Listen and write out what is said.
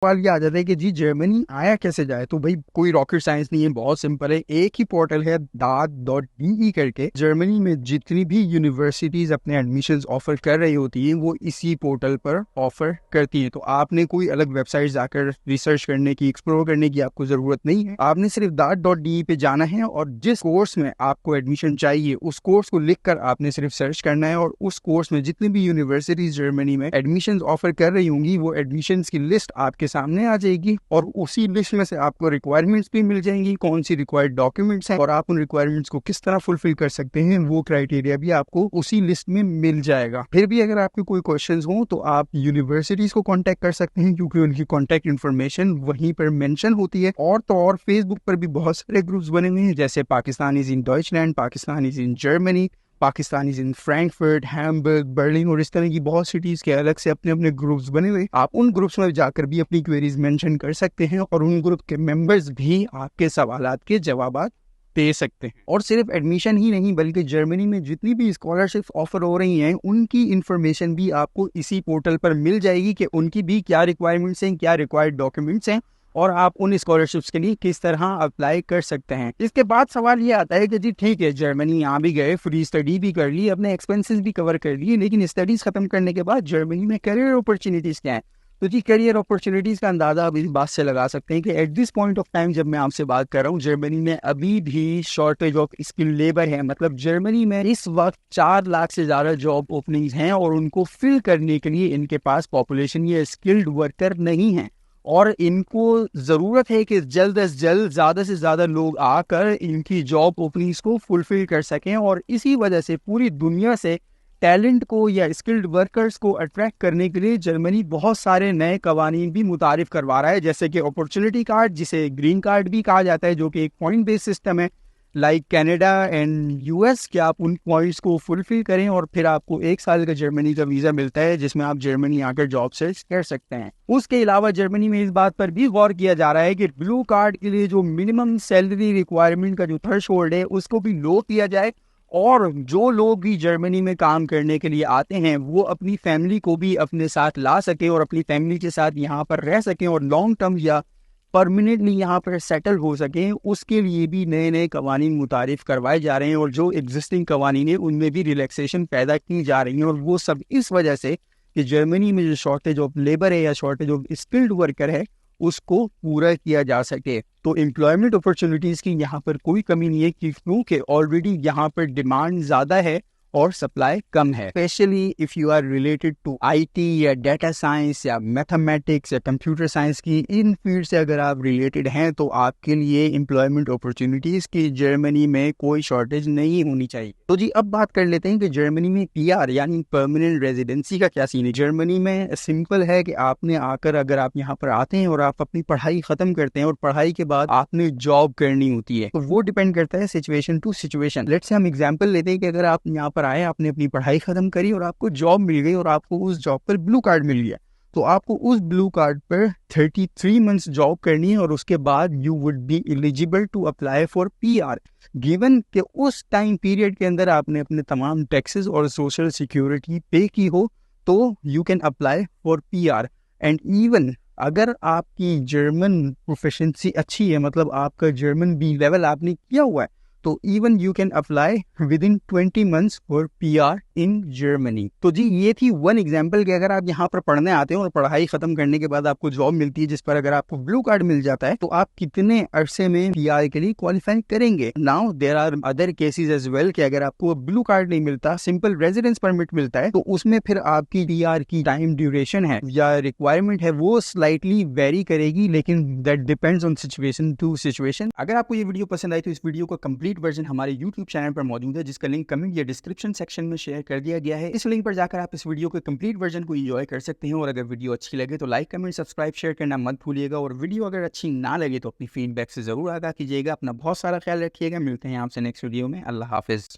सवाल ये आ जाता है कि जी जर्मनी आया कैसे जाए। तो भाई कोई रॉकेट साइंस नहीं है, बहुत सिंपल है। एक ही पोर्टल है DAAT.de करके। जर्मनी में जितनी भी यूनिवर्सिटीज अपने एडमिशंस ऑफर कर रही होती हैं वो इसी पोर्टल पर ऑफर करती हैं। तो आपने कोई अलग वेबसाइट जाकर रिसर्च करने की, एक्सप्लोर करने की आपको जरूरत नहीं है। आपने सिर्फ DAAT.de पे जाना है और जिस कोर्स में आपको एडमिशन चाहिए उस कोर्स को लिखकर आपने सिर्फ सर्च करना है, और उस कोर्स में जितनी भी यूनिवर्सिटीज जर्मनी में एडमिशन ऑफर कर रही होंगी वो एडमिशन की लिस्ट आपके सामने आ जाएगी, और उसी लिस्ट में से आपको रिक्वायरमेंट्स भी मिल जाएंगी, कौन सी रिक्वायर्ड डॉक्यूमेंट्स हैं और आप उन रिक्वायरमेंट्स को किस तरह फुलफिल कर सकते हैं, वो क्राइटेरिया भी आपको उसी लिस्ट में मिल जाएगा। फिर भी अगर आपके कोई क्वेश्चंस हो तो आप यूनिवर्सिटीज को कांटेक्ट कर सकते हैं, क्योंकि उनकी कांटेक्ट इन्फॉर्मेशन वहीं पर मेंशन होती है। और तो और फेसबुक पर भी बहुत सारे ग्रुप्स बने हुए हैं, जैसे Pakistanis in Deutschland, Pakistanis in Germany, Pakistanis in Frankfurt, Hamburg, Berlin और इस तरह की बहुत सिटीज के अलग से अपने अपने ग्रुप्स बने हुए। आप उन ग्रुप्स में जाकर भी अपनी क्वेरीज मेंशन कर सकते हैं और उन ग्रुप के मेंबर्स भी आपके सवालात के जवाब दे सकते हैं। और सिर्फ एडमिशन ही नहीं बल्कि जर्मनी में जितनी भी स्कॉलरशिप ऑफर हो रही हैं उनकी इंफॉर्मेशन भी आपको इसी पोर्टल पर मिल जाएगी कि उनकी भी क्या रिक्वायरमेंट्स हैं, क्या रिक्वायर्ड डॉक्यूमेंट्स हैं और आप उन स्कॉलरशिप्स के लिए किस तरह अप्लाई कर सकते हैं। इसके बाद सवाल ये आता है कि जी ठीक है, जर्मनी यहाँ भी गए, फ्री स्टडी भी कर ली, अपने एक्सपेंसेस भी कवर कर लिए, लेकिन स्टडीज खत्म करने के बाद जर्मनी में करियर अपॉर्चुनिटीज क्या है। तो जी करियर अपॉर्चुनिटीज का अंदाजा आप इस बात से लगा सकते हैं कि at this point of time जब मैं आपसे बात कर रहा हूँ जर्मनी में अभी भी शॉर्टेज ऑफ स्किल लेबर है। मतलब जर्मनी में इस वक्त 4 लाख से ज्यादा जॉब ओपनिंग्स हैं और उनको फिल करने के लिए इनके पास पॉपुलेशन या स्किल्ड वर्कर नहीं है, और इनको जरूरत है कि जल्द से जल्द ज्यादा से ज्यादा लोग आकर इनकी जॉब ओपनिंग्स को फुलफिल कर सकें। और इसी वजह से पूरी दुनिया से टैलेंट को या स्किल्ड वर्कर्स को अट्रैक्ट करने के लिए जर्मनी बहुत सारे नए कवानीन भी मुतारिफ करवा रहा है, जैसे कि अपॉर्चुनिटी कार्ड, जिसे ग्रीन कार्ड भी कहा जाता है, जो कि एक पॉइंट बेस्ड सिस्टम है लाइक कनाडा एंड यूएस। कि आप उन पॉइंट्स को फुलफिल करें और फिर आपको 1 साल का जर्मनी का वीजा मिलता है जिसमें आप जर्मनी आकर जॉब सर्च कर सकते हैं। उसके अलावा जर्मनी में इस बात पर भी गौर किया जा रहा है कि ब्लू कार्ड के लिए जो मिनिमम सैलरी रिक्वायरमेंट का जो थ्रेशोल्ड है उसको भी लो किया जाए, और जो लोग भी जर्मनी में काम करने के लिए आते हैं वो अपनी फैमिली को भी अपने साथ ला सके और अपनी फैमिली के साथ यहाँ पर रह सकें और लॉन्ग टर्म या परमानेंटली यहाँ पर सेटल हो सकें। उसके लिए भी नए नए कवानीन मुतारिफ करवाए जा रहे हैं, और जो एग्जिस्टिंग कवानीन है उनमें भी रिलैक्सेशन पैदा की जा रही है। और वो सब इस वजह से कि जर्मनी में जो शॉर्टेज ऑफ लेबर है या शॉर्टेज ऑफ स्किल्ड वर्कर है उसको पूरा किया जा सके। तो एम्प्लॉयमेंट अपॉर्चुनिटीज की यहाँ पर कोई कमी नहीं है, क्योंकि ऑलरेडी यहाँ पर डिमांड ज्यादा है और सप्लाई कम है। Specially if you are related to IT या डेटा साइंस या मैथमेटिक्स या कंप्यूटर साइंस की इन फील्ड से अगर आप रिलेटेड हैं तो आपके लिए एम्प्लॉयमेंट अपॉर्चुनिटीज की जर्मनी में कोई शॉर्टेज नहीं होनी चाहिए। तो जी अब बात कर लेते हैं कि जर्मनी में पीआर यानी परमानेंट रेजिडेंसी का क्या सीन है। जर्मनी में सिंपल है कि आपने आकर अगर आप यहाँ पर आते हैं और आप अपनी पढ़ाई खत्म करते हैं और पढ़ाई के बाद आपने जॉब करनी होती है, तो वो डिपेंड करता है situation to situation. Let's say हम एग्जांपल लेते हैं कि अगर आप यहाँ पर आए, आपने अपनी पढ़ाई खत्म करी और आपको जॉब मिल गई और आपको उस जॉब पर ब्लू कार्ड मिल गया, तो आपको उस ब्लू कार्ड पर 33 मंथ्स जॉब करनी है और उसके बाद you would be eligible to apply for PR. Given कि उस टाइम पीरियड के अंदर आपने अपने तमाम टैक्सेस और सोशल सिक्योरिटी पे की हो तो you can apply for PR. And even अगर आपकी जर्मन प्रोफिशिएंसी अच्छी है, मतलब आपका जर्मन बी लेवल आपने किया हुआ है, तो even you can apply with in 20 months for PR in Germany. तो जी ये थी वन एग्जांपल कि अगर आप यहाँ पर पढ़ने आते हैं और पढ़ाई खत्म करने के बाद आपको जॉब मिलती है जिस पर अगर आपको ब्लू कार्ड मिल जाता है तो आप कितने अरसे में पीआर के लिए क्वालिफाई करेंगे। Now there are other cases as well कि अगर आपको ब्लू कार्ड नहीं मिलता, सिंपल रेजिडेंस परमिट मिलता है, तो उसमें फिर आपकी पीआर की टाइम ड्यूरेशन है या रिक्वायरमेंट है वो स्लाइटली वेरी करेगी, लेकिन that depends on situation to situation. अगर आपको ये वीडियो पसंद आई तो इस वीडियो का कंप्लीट वर्जन हमारे YouTube चैनल पर मौजूद है, जिसका लिंक कमेंट या डिस्क्रिप्शन सेक्शन में शेयर कर दिया गया है। इस लिंक पर जाकर आप इस वीडियो के कंप्लीट वर्जन को एंजॉय कर सकते हैं। और अगर वीडियो अच्छी लगे तो लाइक कमेंट सब्सक्राइब शेयर करना मत भूलिएगा, और वीडियो अगर अच्छी ना लगे तो अपनी फीडबैक से जरूर आगाह कीजिएगा। अपना बहुत सारा ख्याल रखिएगा। मिलते हैं आपसे नेक्स्ट वीडियो में। अल्लाह हाफिज।